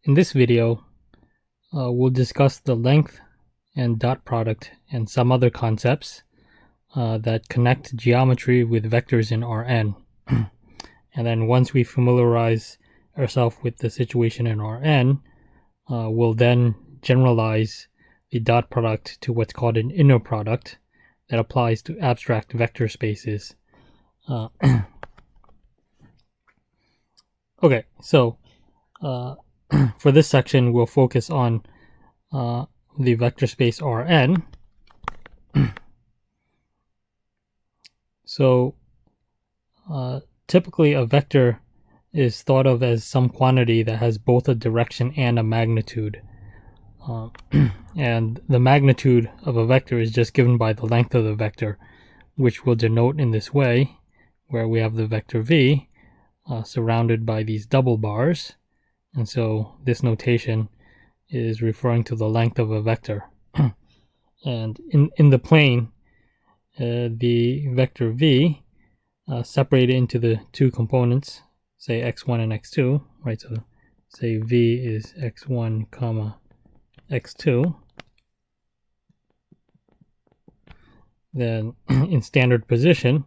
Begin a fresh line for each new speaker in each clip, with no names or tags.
In this video, we'll discuss the length and dot product and some other concepts that connect geometry with vectors in Rn. And then once we familiarize ourselves with the situation in Rn, we'll then generalize the dot product to what's called an inner product that applies to abstract vector spaces. Okay, so for this section, we'll focus on the vector space Rn. So typically a vector is thought of as some quantity that has both a direction and a magnitude. And the magnitude of a vector is just given by the length of the vector, which we'll denote in this way, where we have the vector v surrounded by these double bars. And so this notation is referring to the length of a vector. And in the plane, the vector v separated into the two components, say x1 and x2, right? So say v is x1 comma x2. Then in standard position,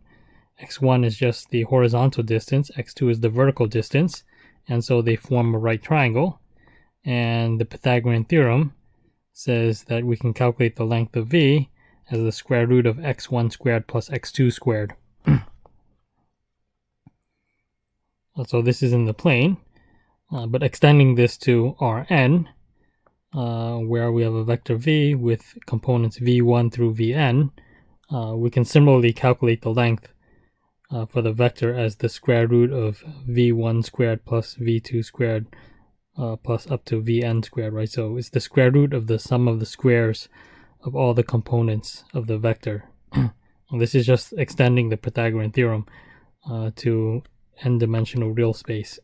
x1 is just the horizontal distance, x2 is the vertical distance, and so they form a right triangle. And the Pythagorean theorem says that we can calculate the length of v as the square root of x1 squared plus x2 squared. So this is in the plane, but extending this to Rn, where we have a vector v with components v1 through vn, we can similarly calculate the length for the vector as the square root of v1 squared plus v2 squared plus up to vn squared, right? So it's the square root of the sum of the squares of all the components of the vector. This is just extending the Pythagorean theorem to n-dimensional real space.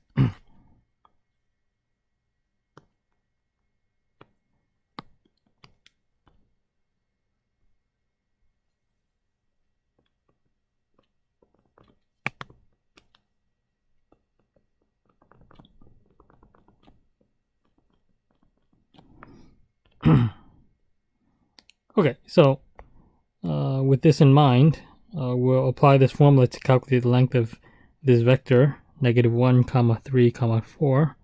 Okay, so with this in mind, we'll apply this formula to calculate the length of this vector, negative 1, comma 3, comma 4.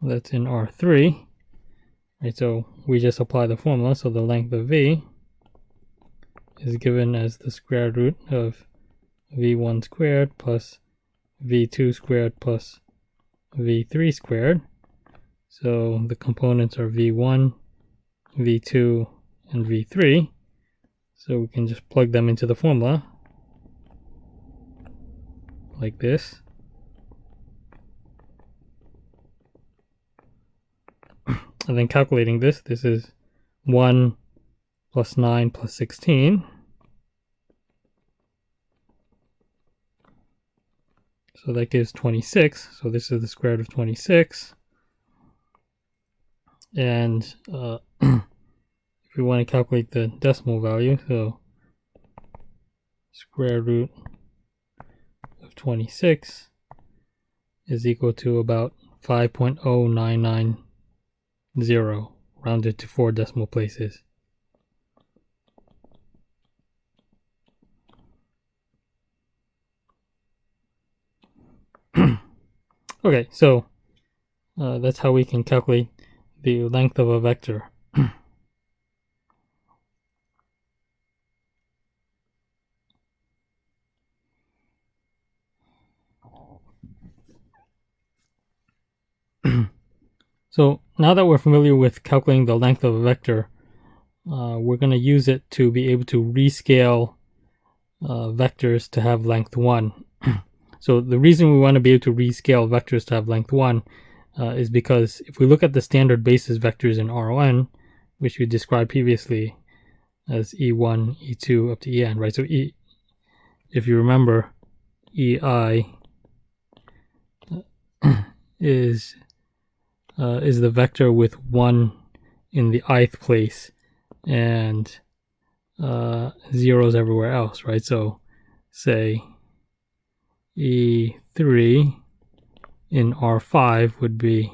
That's in R3. Right, so we just apply the formula, so the length of v is given as the square root of v1 squared plus v2 squared plus v3 squared. So the components are v1, v2, and v3. So we can just plug them into the formula like this. And then calculating this is 1 plus 9 plus 16. So that gives 26. So this is the square root of 26. And if we want to calculate the decimal value, so square root of 26 is equal to about 5.0990, rounded to 4 decimal places. Okay, so that's how we can calculate the length of a vector. So now that we're familiar with calculating the length of a vector, we're going to use it to be able to rescale vectors to have length 1. So the reason we want to be able to rescale vectors to have length 1 is because if we look at the standard basis vectors in Rn, which we described previously as E1, E2 up to En, right? So if you remember, Ei is the vector with 1 in the ith place and zeros everywhere else, right? So say E3 in R5 would be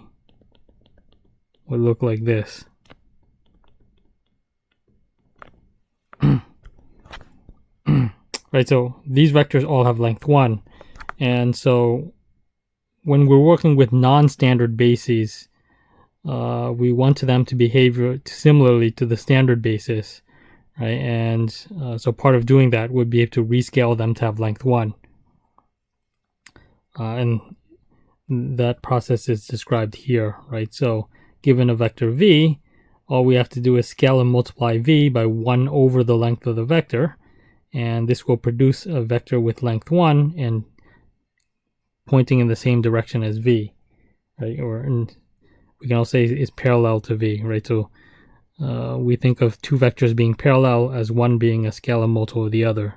would look like this. Right, so these vectors all have length 1. And so when we're working with non-standard bases, we want them to behave similarly to the standard basis, right? And so part of doing that would be to rescale them to have length 1. And that process is described here, right? So given a vector v, all we have to do is scale and multiply v by 1 over the length of the vector, and this will produce a vector with length 1 and pointing in the same direction as v, right? Or we can also say is parallel to v, right? So we think of two vectors being parallel as one being a scalar multiple of the other.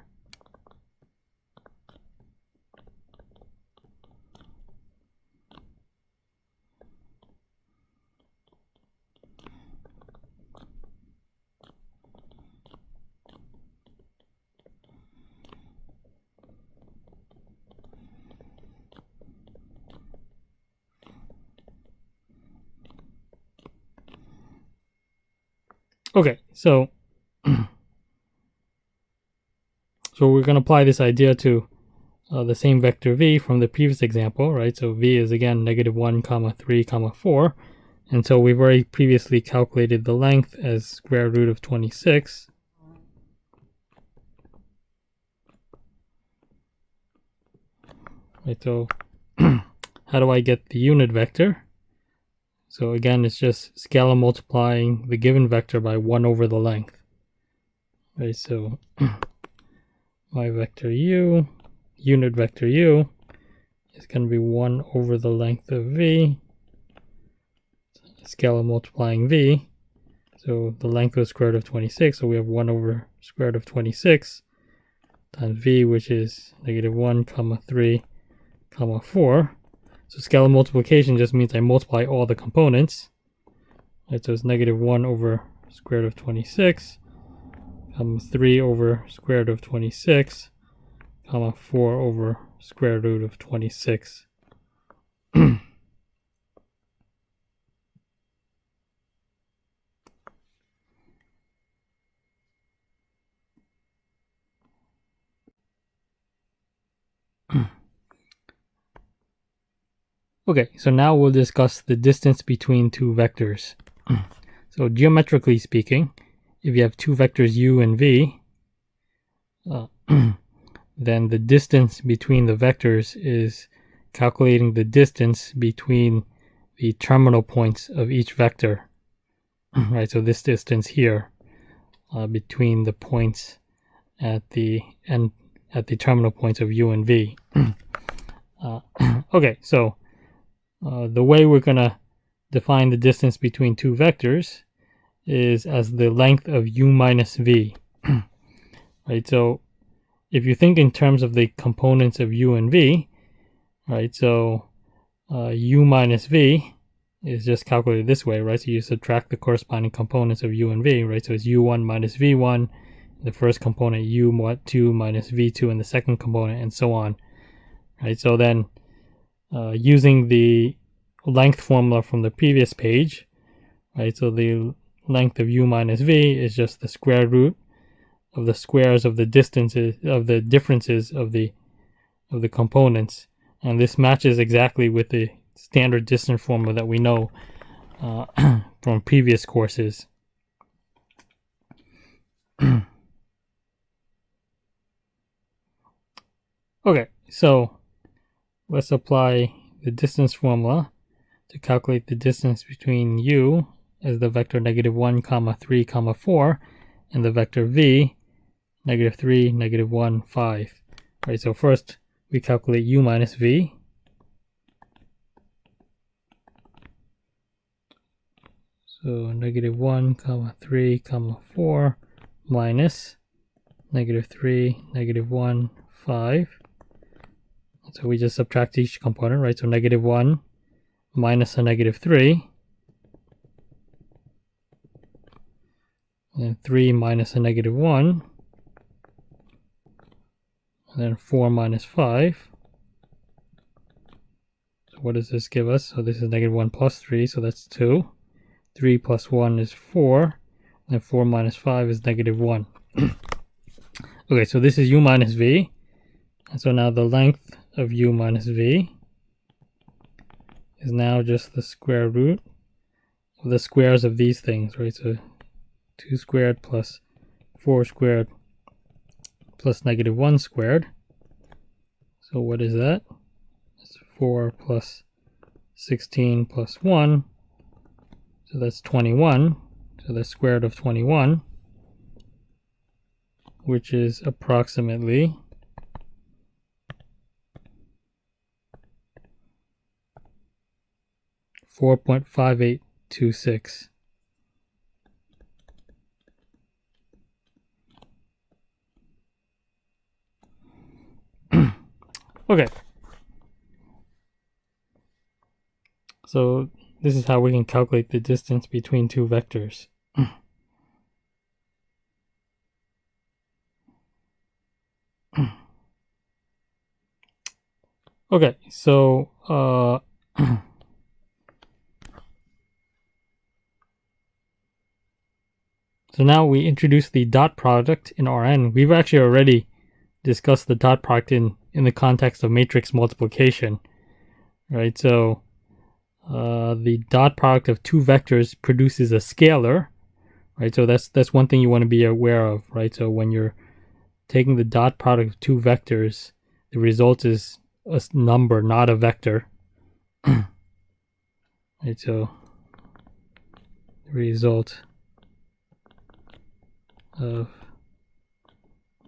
Okay, so we're going to apply this idea to the same vector v from the previous example, right? So v is again -1, 3, 4. And so we've already previously calculated the length as square root of 26. Right, so how do I get the unit vector? So again, it's just scalar multiplying the given vector by 1 over the length. Right, so my vector u, unit vector u, is going to be 1 over the length of v, scalar multiplying v. So the length was square root of 26, so we have 1 over square root of 26 times v, which is -1, 3, 4. So scalar multiplication just means I multiply all the components. Right, so it's -1 over square root of 26, 3 over square root of 26, 4 over square root of 26. Okay, so now we'll discuss the distance between two vectors. So geometrically speaking, if you have two vectors u and v, then the distance between the vectors is calculating the distance between the terminal points of each vector. Right, so this distance here between the points at the terminal points of u and v. Okay, so the way we're going to define the distance between two vectors is as the length of u minus v. Right, so if you think in terms of the components of u and v, right, so u minus v is just calculated this way, right? So you subtract the corresponding components of u and v, right? So it's u1 minus v1, the first component, u2 minus v2 in the second component, and so on, right? So then using the length formula from the previous page, right? So the length of u minus v is just the square root of the squares of the distances of the differences of the components, and this matches exactly with the standard distance formula that we know from previous courses. Okay, so let's apply the distance formula to calculate the distance between u as the vector -1, 3, 4, and the vector v, -3, -1, 5. Right, so first we calculate u minus v. So -1, 3, 4 minus -3, -1, 5. So we just subtract each component, right? So -1 minus a -3, and then 3 minus a -1, and then 4 minus 5. So what does this give us? So this is -1 plus 3, so that's 2. 3 plus 1 is 4, and 4 minus 5 is negative 1. Okay, so this is u minus v, and so now the length of u minus v is now just the square root of the squares of these things, right? So 2 squared plus 4 squared plus negative 1 squared. So what is that? It's 4 plus 16 plus 1. So that's 21. So the square root of 21, which is approximately 4.5826. Okay. So this is how we can calculate the distance between two vectors. Okay, so so now we introduce the dot product in Rn. We've actually already discussed the dot product in the context of matrix multiplication, right? So the dot product of two vectors produces a scalar, right? So that's one thing you want to be aware of, right? So when you're taking the dot product of two vectors, the result is a number, not a vector. Right, so the result of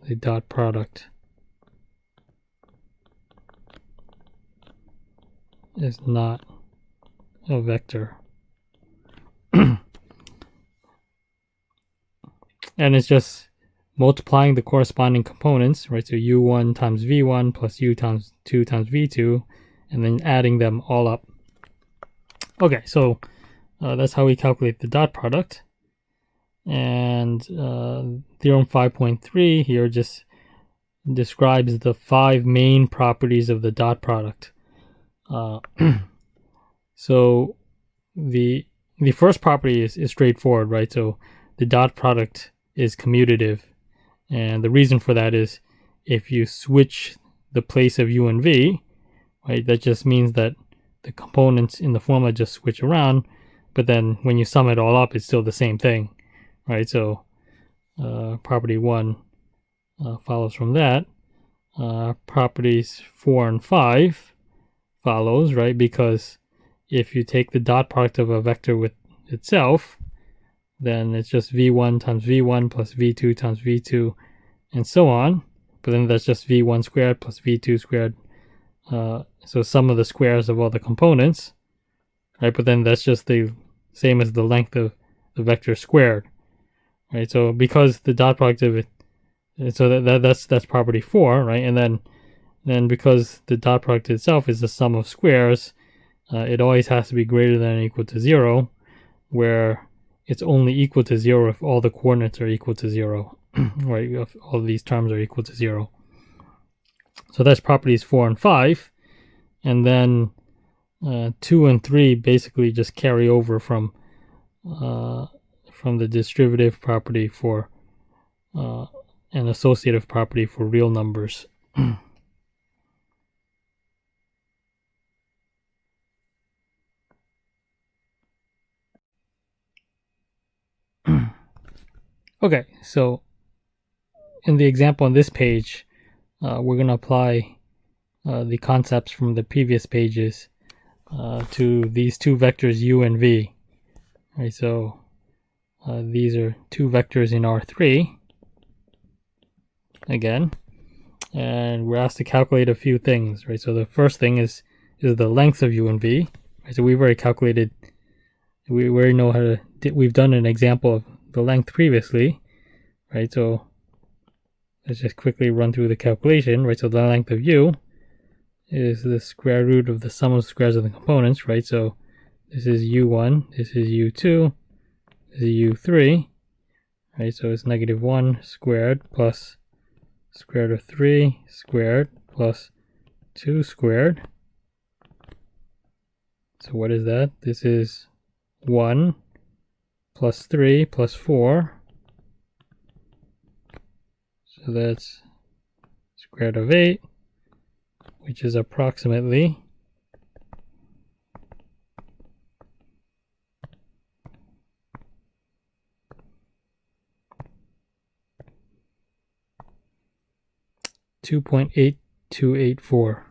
the dot product is not a vector. And it's just multiplying the corresponding components, right? So u1 times v1 plus u times 2 times v2, and then adding them all up. Okay, so that's how we calculate the dot product. And theorem 5.3 here just describes the 5 main properties of the dot product. So the first property is straightforward, right? So the dot product is commutative, and the reason for that is if you switch the place of u and v, right, that just means that the components in the formula just switch around, but then when you sum it all up, it's still the same thing, right? So property 1 follows from that. Properties 4 and 5 follows, right? Because if you take the dot product of a vector with itself, then it's just v1 times v1 plus v2 times v2 and so on. But then that's just v1 squared plus v2 squared. So sum of the squares of all the components, right? But then that's just the same as the length of the vector squared, right? So because the dot product of it, so that's property 4, right? And then because the dot product itself is the sum of squares, it always has to be greater than or equal to 0, where it's only equal to 0 if all the coordinates are equal to 0, right? If all of these terms are equal to 0. So that's properties 4 and 5. And then 2 and 3 basically just carry over from the distributive property for an associative property for real numbers. Okay, so in the example on this page, we're going to apply the concepts from the previous pages to these two vectors u and v. Right, so these are two vectors in R3 again, and we're asked to calculate a few things, right? So the first thing is the length of u and v. Right, so we've already calculated. We already know how to. We've done an example of the length previously, right? So let's just quickly run through the calculation, right? So the length of u is the square root of the sum of squares of the components, right? So this is u1, this is u2, this is u3, right? So it's negative 1 squared plus square root of 3 squared plus 2 squared. So what is that? This is 1 plus 3 plus 4. So that's square root of 8, which is approximately 2.8284.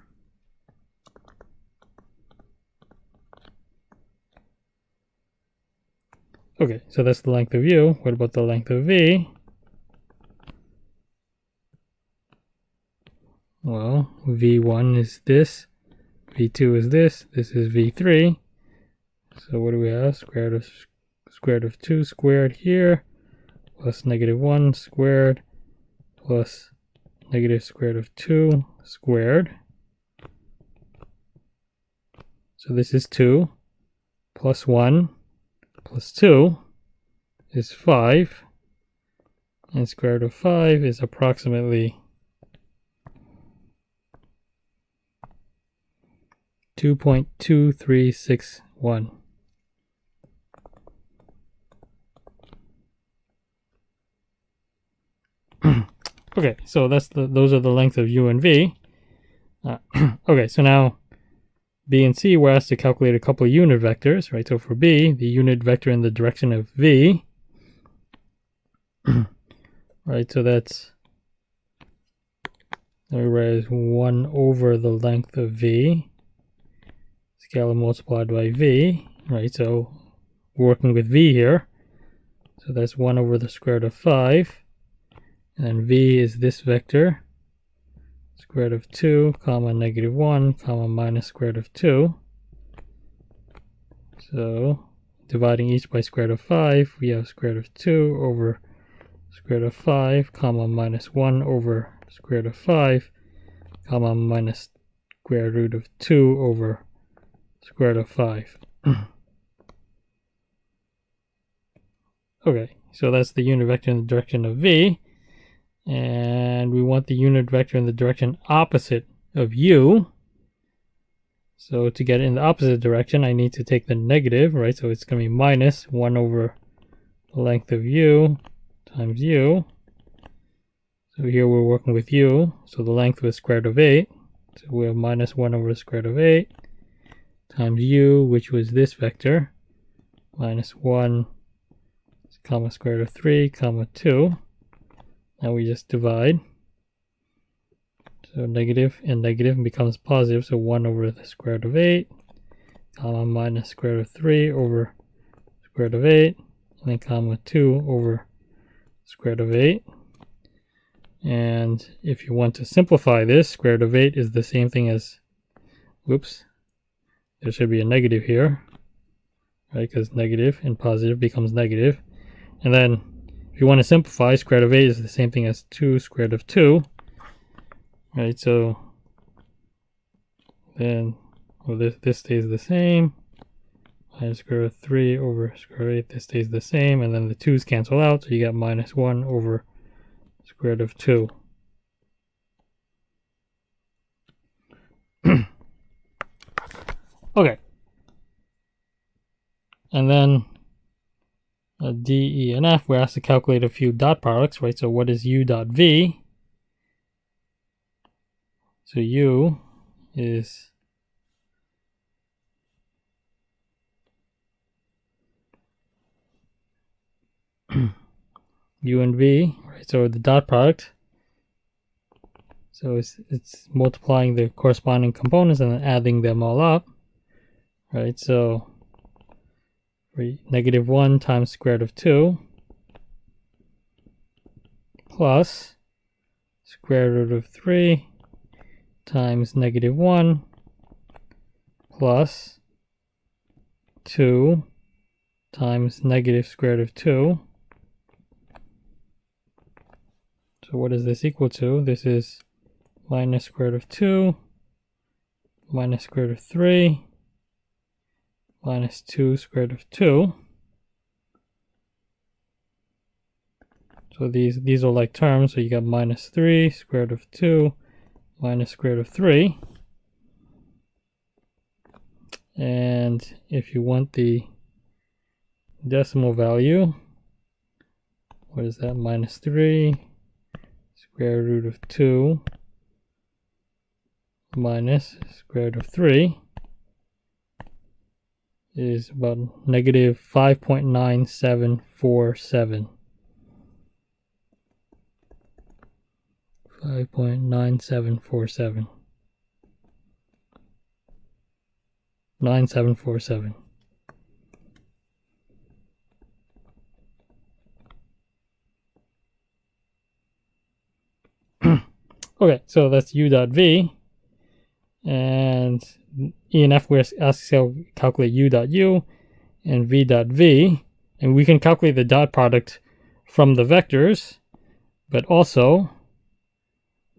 Okay, so that's the length of u. What about the length of v? Well, v1 is this, v2 is this is v3. So what do we have? Square root of 2 squared here, plus -1 squared, plus negative square root of 2 squared. So this is 2, plus 1, plus 2 is 5, and square root of 5 is approximately 2.2361. Okay, so those are the lengths of u and v. Okay, so now b and c, we're asked to calculate a couple of unit vectors, right? So for b, the unit vector in the direction of v, right? So that's, we write as 1 over the length of v, scalar multiplied by v, right? So we're working with v here. So that's 1 over the square root of 5. And v is this vector, square root of 2, comma, -1, comma, minus square root of 2. So dividing each by square root of 5, we have square root of 2 over square root of 5, comma, minus 1 over square root of 5, comma, minus square root of 2 over square root of 5. Okay, so that's the unit vector in the direction of v. And we want the unit vector in the direction opposite of u. So to get in the opposite direction, I need to take the negative, right? So it's going to be minus 1 over the length of u times u. So here we're working with u. So the length was square root of 8. So we have minus 1 over the square root of 8 times u, which was this vector, minus 1, comma, square root of 3, comma, 2. Now we just divide. So negative and negative becomes positive. So 1 over the square root of 8, comma, minus square root of 3 over square root of 8, and then comma 2 over square root of 8. And if you want to simplify this, square root of 8 is the same thing as, whoops, there should be a negative here, right? Because negative and positive becomes negative. And then if you want to simplify, square root of 8 is the same thing as 2 square root of 2. Right, so then, well, this stays the same. Minus square root of 3 over square root of 8, this stays the same. And then the 2's cancel out, so you got minus 1 over square root of 2. Okay. And then D, E, and F, we're asked to calculate a few dot products, right? So what is U dot V? So U is U and V, right? So the dot product. So it's multiplying the corresponding components and then adding them all up, right? So -1 times square root of 2 plus square root of 3 times -1 plus 2 times negative square root of 2. So what is this equal to? This is minus square root of 2 minus square root of 3 minus 2 square root of 2. So these are like terms, so you got minus 3 square root of 2 minus square root of 3. And if you want the decimal value, what is that, minus 3, square root of 2, minus square root of 3, is about negative 5.9747. 5.9747. 9747. Okay, so that's u dot v, and E and F we're asked to calculate u dot u and v dot v, and we can calculate the dot product from the vectors, but also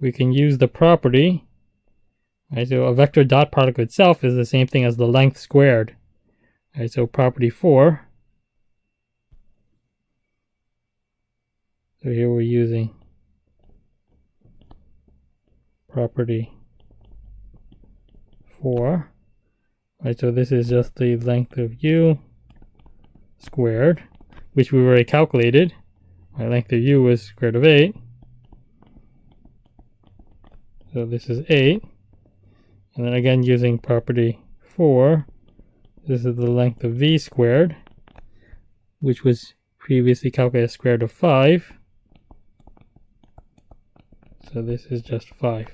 we can use the property, right? So a vector dot product itself is the same thing as the length squared, right? So property 4. So here we're using property 4, right? So this is just the length of u squared, which we've already calculated. My length of u was square root of 8. So this is 8. And then again using property 4, this is the length of v squared, which was previously calculated as square root of 5. So this is just 5.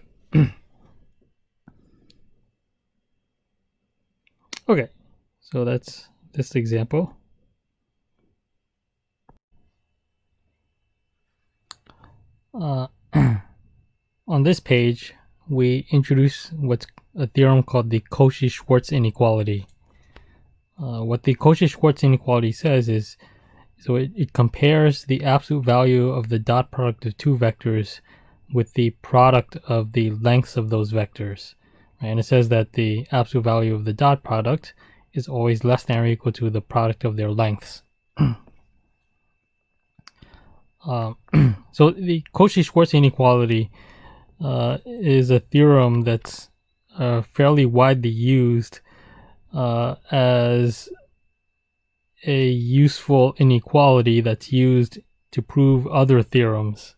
Okay, so that's this example. On this page, we introduce what's a theorem called the Cauchy-Schwarz inequality. What the Cauchy-Schwarz inequality says is, so it compares the absolute value of the dot product of two vectors with the product of the lengths of those vectors. Right? And it says that the absolute value of the dot product is always less than or equal to the product of their lengths. So the Cauchy-Schwarz inequality is a theorem that's fairly widely used as a useful inequality that's used to prove other theorems.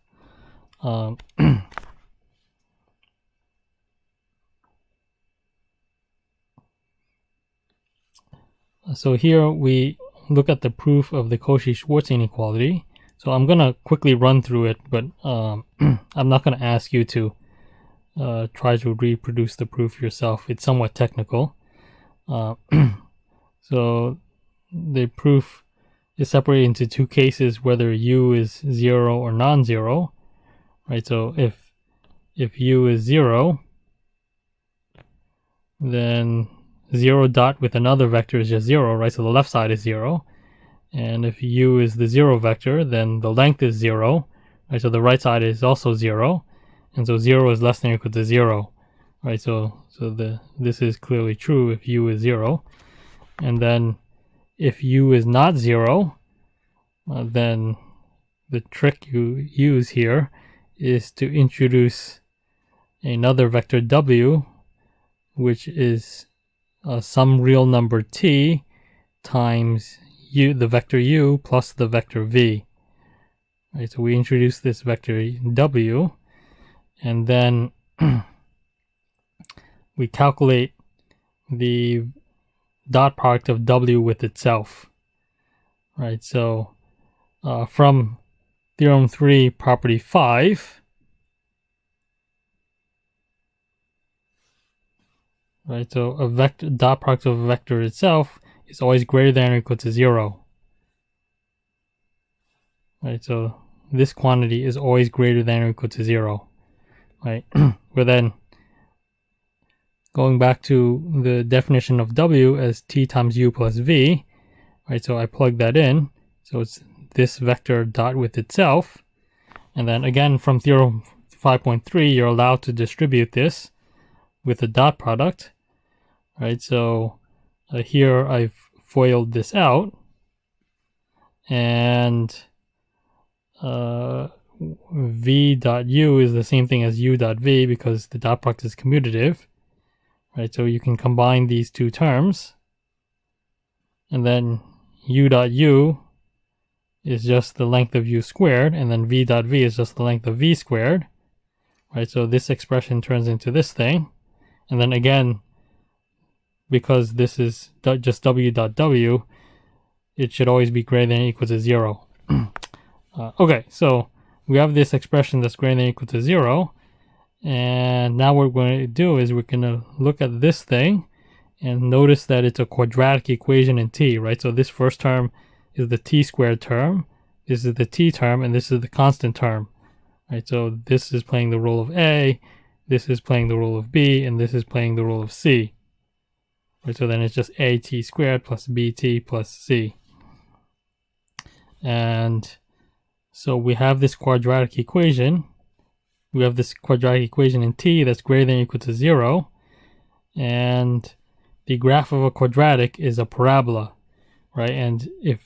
So here we look at the proof of the Cauchy-Schwarz inequality. So I'm going to quickly run through it, but I'm not going to ask you to try to reproduce the proof yourself. It's somewhat technical. So the proof is separated into two cases, whether u is 0 or non-zero. Right? So if u is 0, then 0 dot with another vector is just 0, right? So the left side is 0. And if u is the 0 vector, then the length is 0, right? So the right side is also 0, and so 0 is less than or equal to 0, right? So this is clearly true if u is 0. And then if u is not 0, then the trick you use here is to introduce another vector w, which is some real number t times u, the vector u, plus the vector v. Right, so we introduce this vector w, and then we calculate the dot product of w with itself. Right, so from theorem 3, property 5, right, so a vector dot product of a vector itself is always greater than or equal to 0. Right, so this quantity is always greater than or equal to 0. Right, we're then going back to the definition of w as t times u plus v. Right, so I plug that in. So it's this vector dot with itself. And then again from theorem 5.3, you're allowed to distribute this with a dot product. Right, so here I've FOILed this out. And v dot u is the same thing as u dot v because the dot product is commutative. Right, so you can combine these two terms. And then u dot u is just the length of u squared, and then v dot v is just the length of v squared, right? So this expression turns into this thing, and then again, because this is just w dot w, it should always be greater than or equal to 0. Okay, so we have this expression that's greater than or equal to 0, and now what we're going to do is we're going to look at this thing and notice that it's a quadratic equation in t, right? So this first term is the t squared term, this is the t term, and this is the constant term, right? So this is playing the role of a, this is playing the role of b, and this is playing the role of c, right? So then it's just a t squared plus bt plus c. And so we have this quadratic equation. We have this quadratic equation in t that's greater than or equal to 0, and the graph of a quadratic is a parabola, right? And if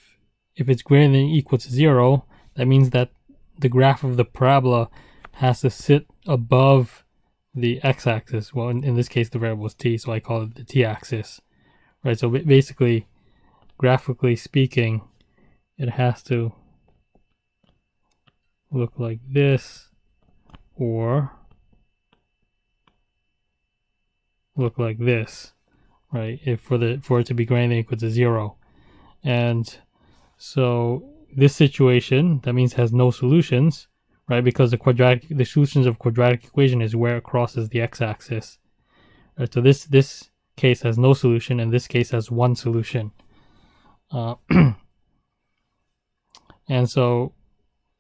it's greater than or equal to 0, that means that the graph of the parabola has to sit above the x-axis. Well, in this case, the variable is t, so I call it the t-axis, right? So basically, graphically speaking, it has to look like this or look like this, right? For it to be greater than or equal to 0. And so this situation, that means has no solutions, right? Because the solutions of quadratic equation is where it crosses the x-axis. Right? So this case has no solution, and this case has one solution. And so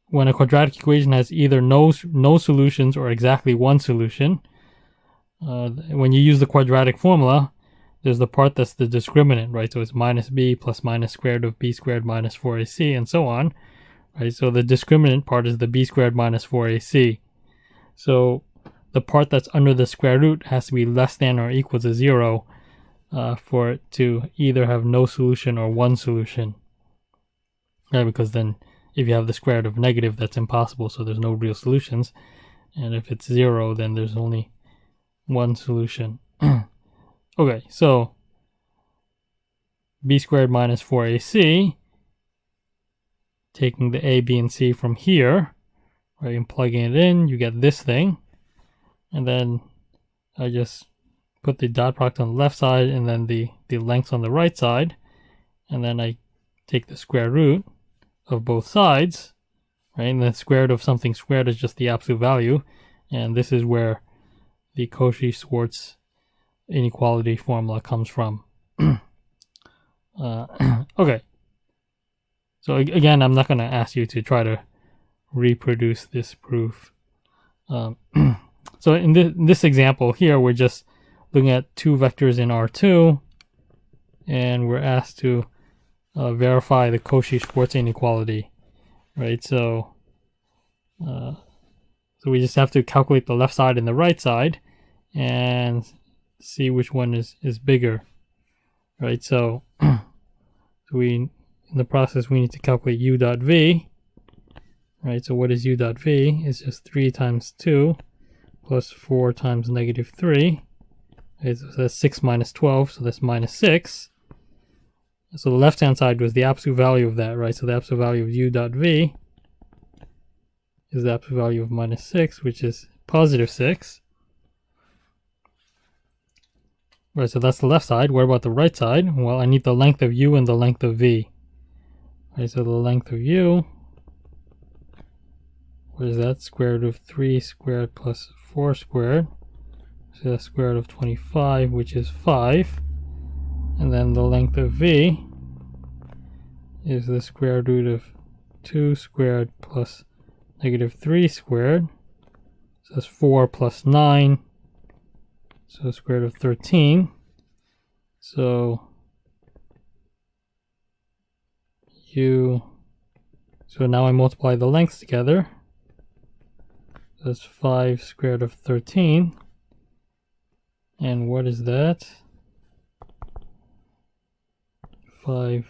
when a quadratic equation has either no solutions or exactly one solution, when you use the quadratic formula, there's the part that's the discriminant, right? So it's minus b plus minus square root of b squared minus 4ac and so on, right? So the discriminant part is the b squared minus 4ac. So the part that's under the square root has to be less than or equal to 0 for it to either have no solution or one solution, right? Because then if you have the square root of negative, that's impossible, so there's no real solutions. And if it's 0, then there's only one solution. Okay, so b squared minus 4ac, taking the a, b, and c from here, right, and plugging it in, you get this thing. And then I just put the dot product on the left side and then the lengths on the right side. And then I take the square root of both sides, right? And the square root of something squared is just the absolute value. And this is where the Cauchy-Schwarz inequality formula comes from. Okay. So again, I'm not going to ask you to try to reproduce this proof. So in this example here, we're just looking at two vectors in R2, and we're asked to verify the Cauchy-Schwarz inequality, right? So we just have to calculate the left side and the right side and see which one is bigger, right? So in the process, we need to calculate u dot v, right? So what is u dot v? It's just 3 times 2 plus 4 times negative 3. Right? So that's 6 minus 12, so that's minus 6. So the left-hand side was the absolute value of that, right? So the absolute value of u dot v is the absolute value of minus 6, which is positive 6. Right, so that's the left side. What about the right side? Well, I need the length of u and the length of v. Right, so the length of u, what is that? Square root of 3 squared plus 4 squared. So that's square root of 25, which is 5. And then the length of v is the square root of 2 squared plus negative 3 squared. So that's 4 plus 9. So square root of 13. So now I multiply the lengths together. That's 5 square root of 13. And what is that? 5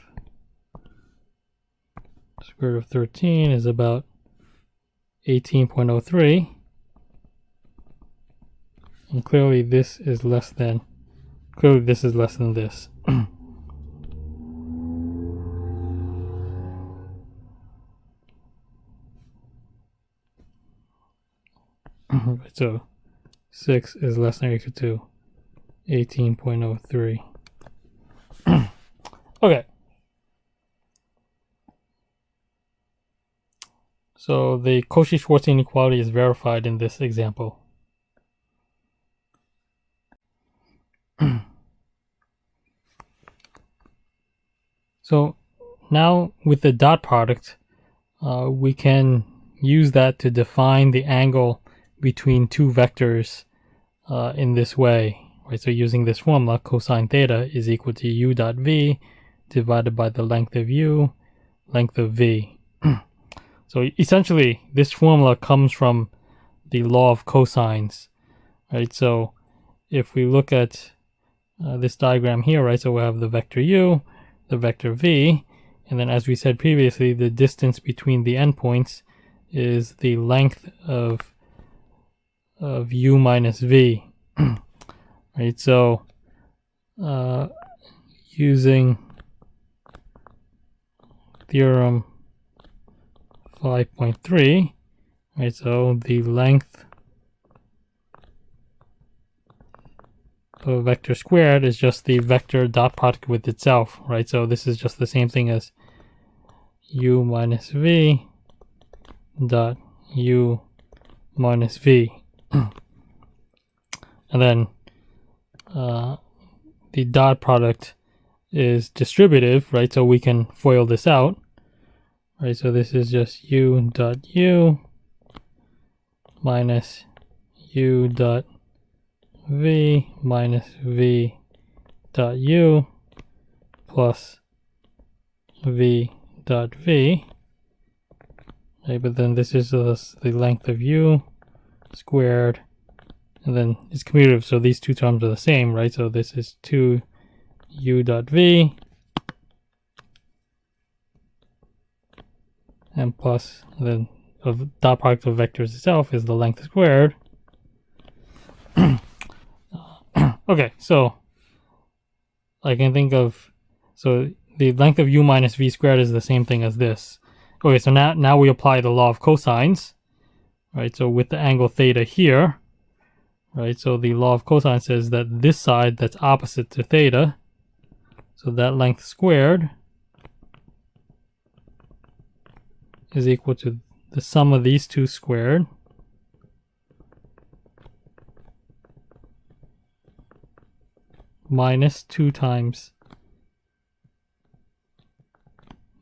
square root of 13 is about 18.03. And clearly this is less than this. So 6 is less than or equal to 18.03. Okay. So the Cauchy-Schwarz inequality is verified in this example. So now with the dot product, we can use that to define the angle between two vectors in this way. Right? So using this formula, cosine theta is equal to u dot v divided by the length of u, length of v. So essentially, this formula comes from the law of cosines. Right? So if we look at this diagram here, right, so we have the vector u, the vector v, and then as we said previously, the distance between the endpoints is the length of u minus v. Right, so using theorem 5.3, right, so the length of a vector squared is just the vector dot product with itself, right? So this is just the same thing as u minus v dot u minus v. And then the dot product is distributive, right? So we can FOIL this out, right? So this is just u dot u minus u dot v minus v dot u plus v dot v. Okay, but then this is the length of u squared, and then it's commutative, so these two terms are the same, right? So this is 2 u dot v and plus then the dot product of vectors itself is the length squared. Okay, so I can think of, so the length of u minus v squared is the same thing as this. Okay, so now we apply the law of cosines, right? So with the angle theta here, right? So the law of cosine says that this side that's opposite to theta, so that length squared is equal to the sum of these two squared minus 2 times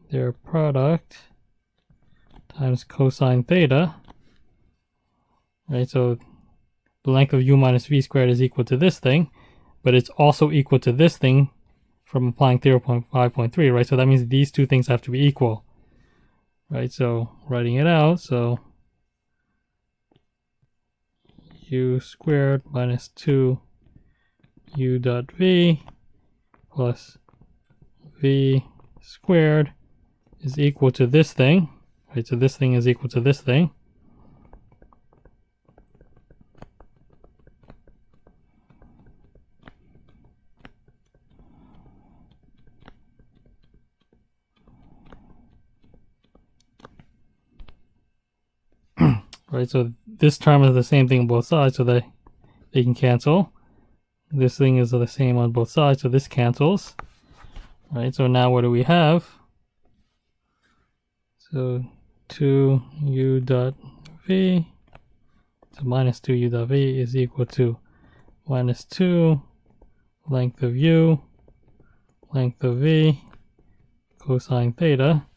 their product times cosine theta, right? So the length of u minus v squared is equal to this thing, but it's also equal to this thing from applying theorem 5.3, right? So that means these two things have to be equal, right? So writing it out, so u squared minus 2 u dot v plus v squared is equal to this thing, right? So this thing is equal to this thing. Right, so this term is the same thing on both sides, so they can cancel. This thing is the same on both sides, so this cancels. Right, so now what do we have? So 2u dot v, so minus 2u dot v is equal to minus 2 length of u, length of v, cosine theta.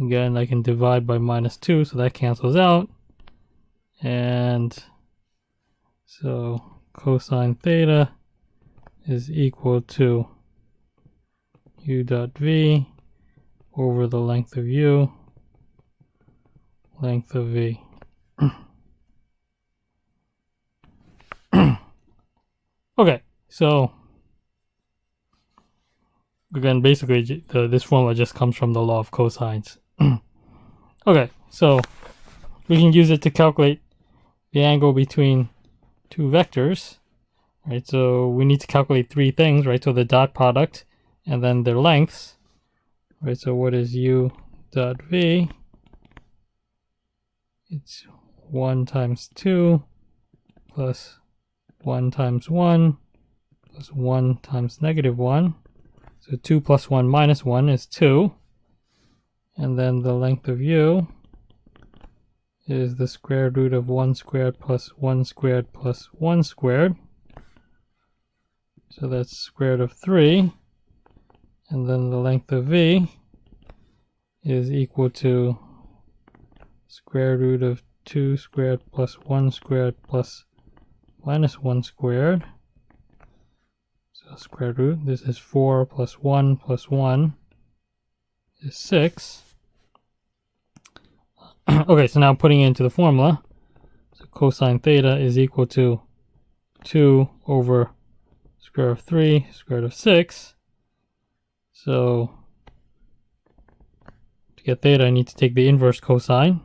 Again, I can divide by minus 2, so that cancels out. And so cosine theta is equal to u dot v over the length of u, length of v. Okay, so again, basically this formula just comes from the law of cosines. Okay, so we can use it to calculate the angle between two vectors, right? So we need to calculate three things, right? So the dot product and then their lengths, right? So what is u dot v? It's 1 times 2 plus 1 times 1 plus 1 times negative 1. So 2 plus 1 minus 1 is 2. And then the length of u is the square root of 1 squared plus 1 squared plus 1 squared. So that's square root of 3. And then the length of v is equal to square root of 2 squared plus 1 squared plus minus 1 squared. So square root, this is 4 plus 1 plus 1 is 6. Okay, so now putting it into the formula, so cosine theta is equal to 2 over square root of 3, square root of 6. So to get theta, I need to take the inverse cosine.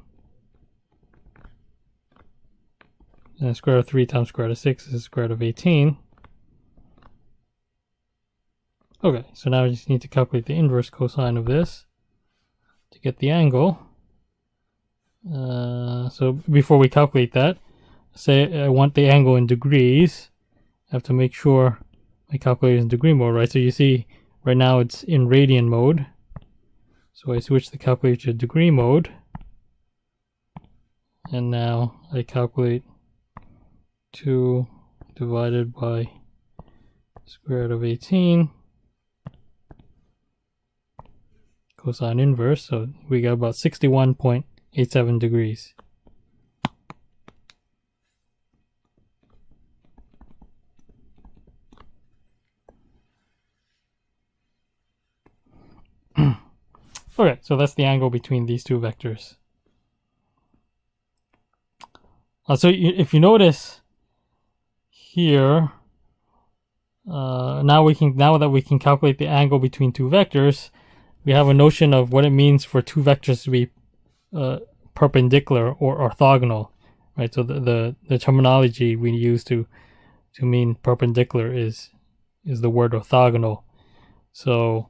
And square root of 3 times square root of 6 is square root of 18. Okay, so now I just need to calculate the inverse cosine of this to get the angle. So before we calculate that, say I want the angle in degrees, I have to make sure my calculator is in degree mode, right? So you see right now it's in radian mode. So I switch the calculator to degree mode. And now I calculate 2 divided by square root of 18 cosine inverse. So we got about 61.87 degrees. Okay, so that's the angle between these two vectors. So if you notice here, now that we can calculate the angle between two vectors, we have a notion of what it means for two vectors to be perpendicular or orthogonal, right? So the terminology we use to mean perpendicular is the word orthogonal. So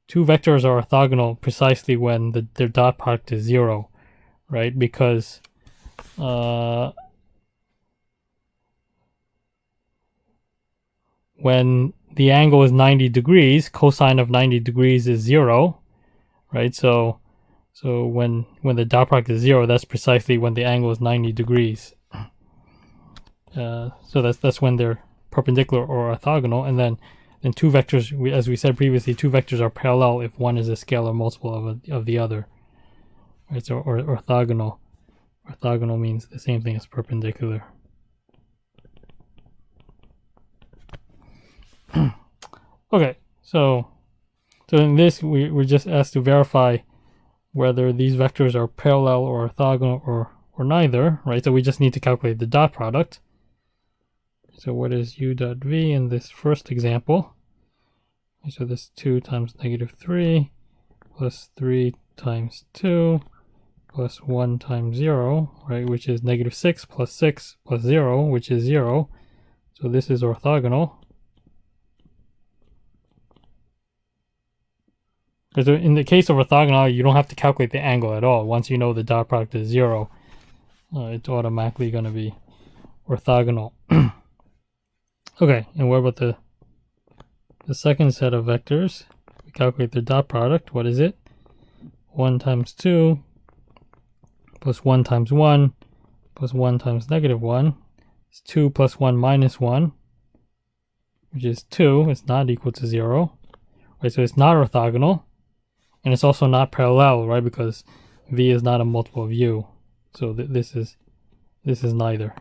two vectors are orthogonal precisely when their dot product is 0, right? Because when the angle is 90 degrees, cosine of 90 degrees is 0, right? So when the dot product is 0, that's precisely when the angle is 90 degrees. So that's when they're perpendicular or orthogonal. And then two vectors, as we said previously, two vectors are parallel if one is a scalar multiple of the other, right? So orthogonal means the same thing as perpendicular. Okay, so in this we're just asked to verify whether these vectors are parallel or orthogonal or neither, right? So we just need to calculate the dot product. So what is u dot v in this first example? So this 2 times negative 3 plus 3 times 2 plus 1 times 0, right, which is negative 6 plus 6 plus 0, which is 0. So this is orthogonal. So in the case of orthogonality, you don't have to calculate the angle at all. Once you know the dot product is 0, it's automatically going to be orthogonal. Okay, and what about the second set of vectors? We calculate the dot product. What is it? 1 times 2 plus 1 times 1 plus 1 times negative 1 is 2 plus 1 minus 1, which is 2. It's not equal to 0. Right, so it's not orthogonal. And it's also not parallel, right? Because v is not a multiple of u. So this is neither.